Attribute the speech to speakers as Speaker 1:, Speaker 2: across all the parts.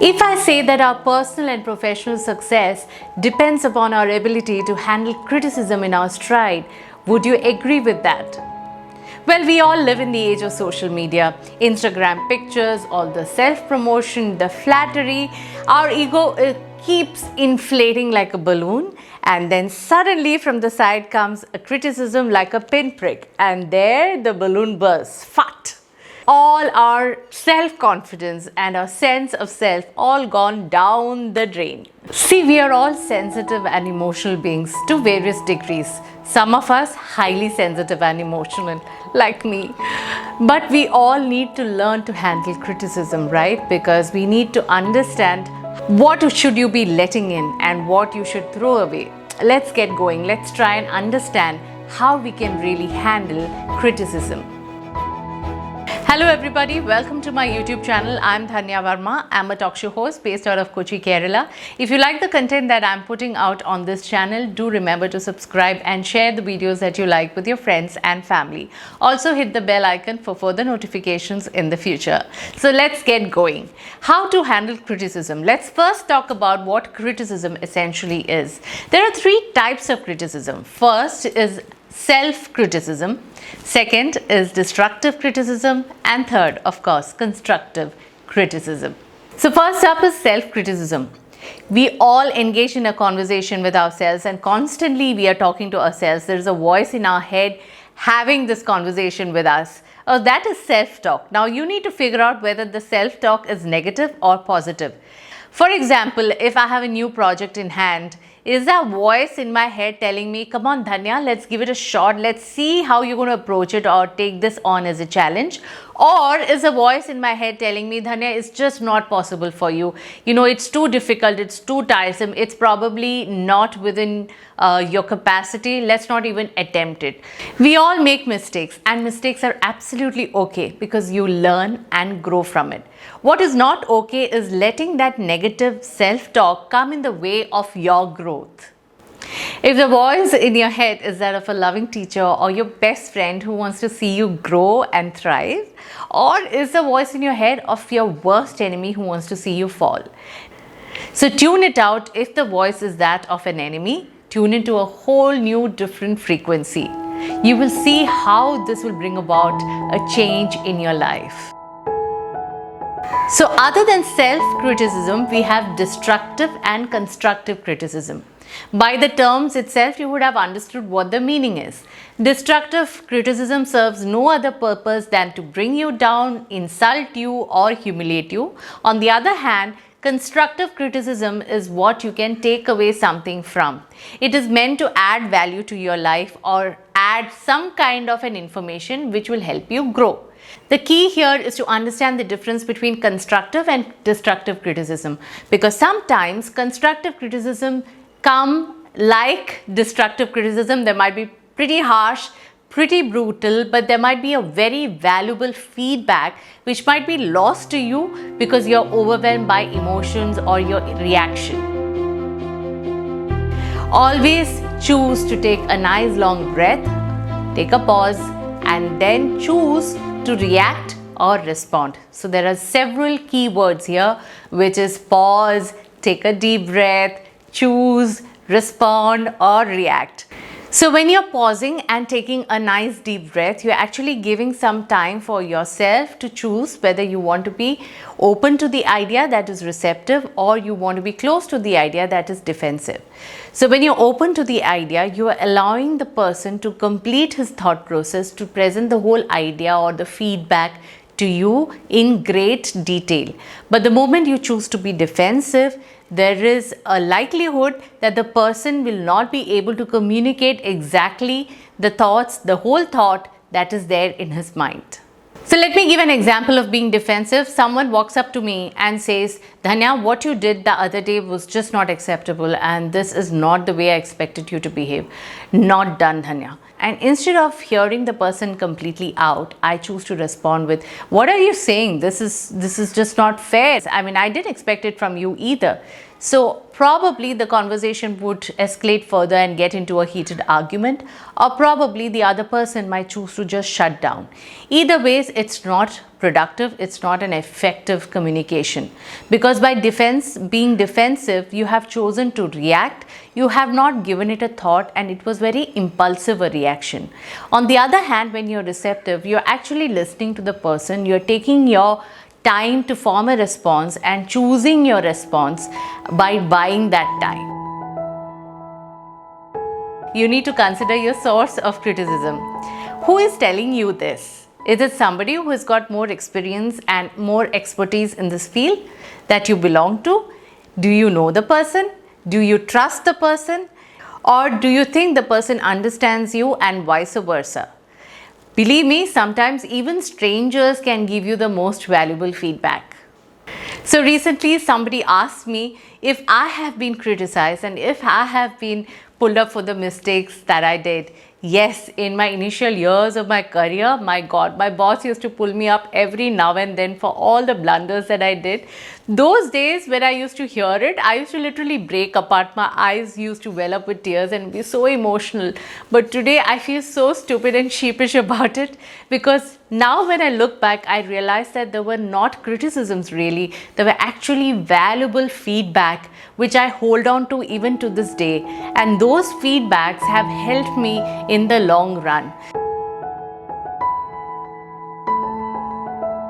Speaker 1: If I say that our personal and professional success depends upon our ability to handle criticism in our stride, would you agree with that? Well, we all live in the age of social media, Instagram pictures, all the self-promotion, the flattery. Our ego keeps inflating like a balloon, and then suddenly from the side comes a criticism like a pinprick, and there the balloon bursts. Fat! All our self-confidence and our sense of self all gone down the drain. See, we are all sensitive and emotional beings to various degrees. Some of us highly sensitive and emotional, like me. But we all need to learn to handle criticism, right? Because we need to understand what should you be letting in and what you should throw away. Let's get going. Let's try and understand how we can really handle criticism. Hello everybody, welcome to my YouTube channel. I'm Dhanya Verma. I'm a talk show host based out of Kochi, Kerala. If you like the content that I'm putting out on this channel, do remember to subscribe and share the videos that you like with your friends and family. Also hit the bell icon for further notifications in the future. So let's get going. How to handle criticism? Let's first talk about what criticism essentially is. There are three types of criticism. First is self-criticism, second is destructive criticism, and third, of course, constructive criticism. So first up is self-criticism. We all engage in a conversation with ourselves and constantly we are talking to ourselves. There is a voice in our head having this conversation with us. Oh, that is self-talk. Now you need to figure out whether the self-talk is negative or positive. For example, if I have a new project in hand, is there a voice in my head telling me, come on Dhanya, let's give it a shot, let's see how you're going to approach it or take this on as a challenge? Or is a voice in my head telling me, Dhanya, it's just not possible for you. You know, it's too difficult, it's too tiresome, it's probably not within your capacity, let's not even attempt it. We all make mistakes and mistakes are absolutely okay because you learn and grow from it. What is not okay is letting that negative self-talk come in the way of your growth. If the voice in your head is that of a loving teacher or your best friend who wants to see you grow and thrive, or is the voice in your head of your worst enemy who wants to see you fall? So tune it out. If the voice is that of an enemy, tune into a whole new different frequency. You will see how this will bring about a change in your life. So other than self-criticism, we have destructive and constructive criticism. By the terms itself, you would have understood what the meaning is. Destructive criticism serves no other purpose than to bring you down, insult you, or humiliate you. On the other hand, constructive criticism is what you can take away something from. It is meant to add value to your life or add some kind of an information which will help you grow. The key here is to understand the difference between constructive and destructive criticism, because sometimes constructive criticism come like destructive criticism. There might be pretty harsh, pretty brutal, but there might be a very valuable feedback which might be lost to you because you're overwhelmed by emotions or your reaction. Always choose to take a nice long breath, take a pause, and then choose to react or respond. So there are several key words here, which is pause, take a deep breath, choose, respond, or react. So when you're pausing and taking a nice deep breath, you're actually giving some time for yourself to choose whether you want to be open to the idea that is receptive or you want to be close to the idea that is defensive. So when you're open to the idea, you are allowing the person to complete his thought process, to present the whole idea or the feedback to you in great detail. But the moment you choose to be defensive, there is a likelihood that the person will not be able to communicate exactly the thoughts, the whole thought that is there in his mind. So let me give an example of being defensive. Someone walks up to me and says, Dhanya, what you did the other day was just not acceptable and this is not the way I expected you to behave. Not done, Dhanya. And instead of hearing the person completely out, I choose to respond with, what are you saying? This is just not fair. I mean, I didn't expect it from you either. So probably the conversation would escalate further and get into a heated argument, or probably the other person might choose to just shut down. Either ways, it's not productive, it's not an effective communication, because by being defensive, you have chosen to react, you have not given it a thought, and it was very impulsive a reaction. On the other hand, when you're receptive, you're actually listening to the person, you're taking your time to form a response and choosing your response by buying that time. You need to consider your source of criticism. Who is telling you this? Is it somebody who has got more experience and more expertise in this field that you belong to? Do you know the person? Do you trust the person? Or do you think the person understands you and vice versa? Believe me, sometimes even strangers can give you the most valuable feedback. So recently somebody asked me if I have been criticized and if I have been pulled up for the mistakes that I did. Yes, in my initial years of my career, my God, my boss used to pull me up every now and then for all the blunders that I did. Those days when I used to hear it, I used to literally break apart. My eyes used to well up with tears and be so emotional. But today I feel so stupid and sheepish about it, because now when I look back, I realized that there were not criticisms really. There were actually valuable feedback which I hold on to even to this day. And those feedbacks have helped me in the long run.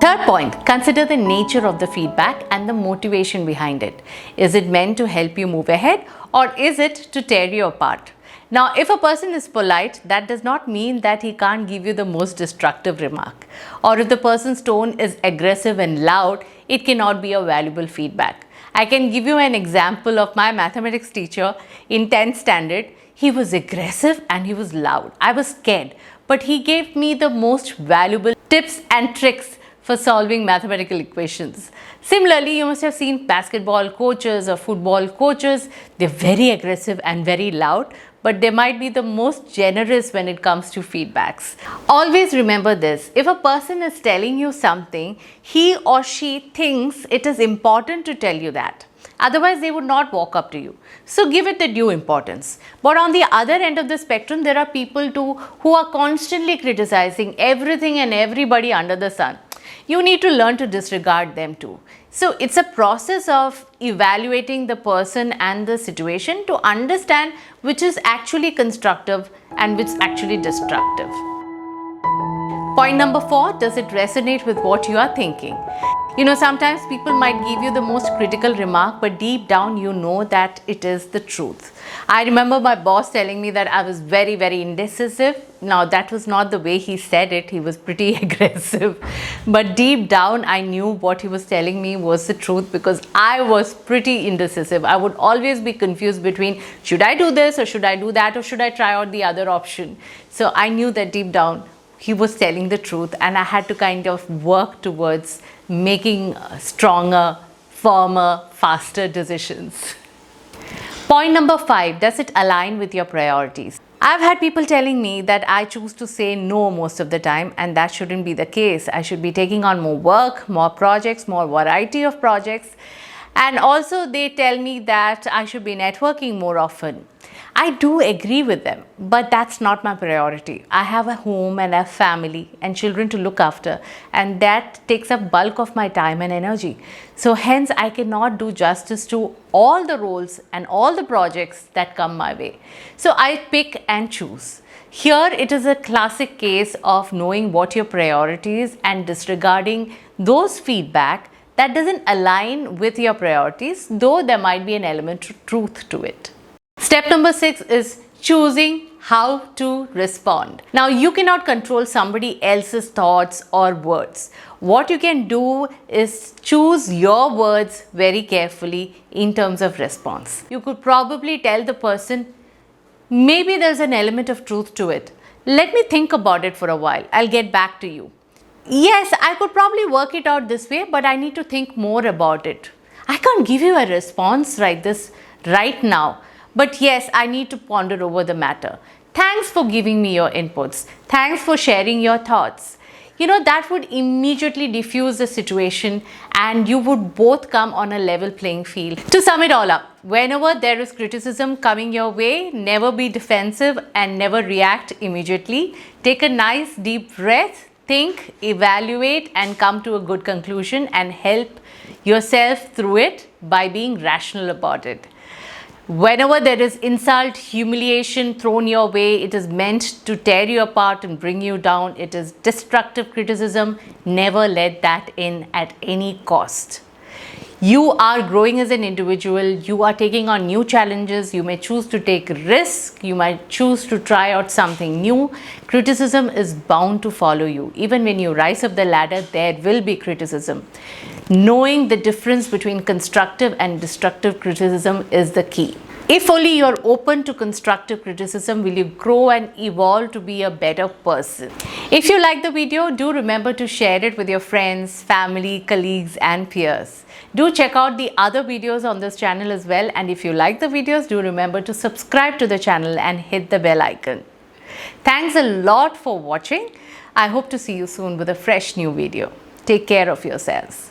Speaker 1: Third point, consider the nature of the feedback and the motivation behind it. Is it meant to help you move ahead, or is it to tear you apart? Now, if a person is polite, that does not mean that he can't give you the most destructive remark. Or if the person's tone is aggressive and loud, it cannot be a valuable feedback. I can give you an example of my mathematics teacher in 10th standard. He was aggressive and he was loud. I was scared, but he gave me the most valuable tips and tricks for solving mathematical equations. Similarly, you must have seen basketball coaches or football coaches. They're very aggressive and very loud, but they might be the most generous when it comes to feedbacks. Always remember this: if a person is telling you something, he or she thinks it is important to tell you that. Otherwise, they would not walk up to you. So give it the due importance. But on the other end of the spectrum, there are people too who are constantly criticizing everything and everybody under the sun. You need to learn to disregard them too. So it's a process of evaluating the person and the situation to understand which is actually constructive and which is actually destructive. Point number 4, does it resonate with what you are thinking? You know, sometimes people might give you the most critical remark, but deep down you know that it is the truth. I remember my boss telling me that I was very, very indecisive. Now, that was not the way he said it. He was pretty aggressive. But deep down, I knew what he was telling me was the truth, because I was pretty indecisive. I would always be confused between, should I do this or should I do that, or should I try out the other option? So I knew that deep down he was telling the truth, and I had to kind of work towards making stronger, firmer, faster decisions. Point number 5, does it align with your priorities? I've had people telling me that I choose to say no most of the time, and that shouldn't be the case. I should be taking on more work, more projects, more variety of projects. And also they tell me that I should be networking more often. I do agree with them, but that's not my priority. I have a home and a family and children to look after, and that takes up bulk of my time and energy. So hence I cannot do justice to all the roles and all the projects that come my way. So I pick and choose. Here it is a classic case of knowing what your priority is and disregarding those feedback that doesn't align with your priorities, though there might be an element of truth to it. Step number 6 is choosing how to respond. Now, you cannot control somebody else's thoughts or words. What you can do is choose your words very carefully in terms of response. You could probably tell the person, maybe there's an element of truth to it. Let me think about it for a while. I'll get back to you. Yes, I could probably work it out this way, but I need to think more about it. I can't give you a response right now. But yes, I need to ponder over the matter. Thanks for giving me your inputs. Thanks for sharing your thoughts. that would immediately diffuse the situation and you would both come on a level playing field. To sum it all up, whenever there is criticism coming your way, never be defensive and never react immediately. Take a nice deep breath, think, evaluate, and come to a good conclusion and help yourself through it by being rational about it. Whenever there is insult, humiliation thrown your way, it is meant to tear you apart and bring you down. It is destructive criticism. Never let that in at any cost. You are growing as an individual. You are taking on new challenges. You may choose to take risks. You might choose to try out something new. Criticism is bound to follow you. Even when you rise up the ladder, there will be criticism. Knowing the difference between constructive and destructive criticism is the key. If only you're open to constructive criticism, will you grow and evolve to be a better person. If you like the video, do remember to share it with your friends, family, colleagues, and peers. Do check out the other videos on this channel as well. And if you like the videos, do remember to subscribe to the channel and hit the bell icon. Thanks a lot for watching. I hope to see you soon with a fresh new video. Take care of yourselves.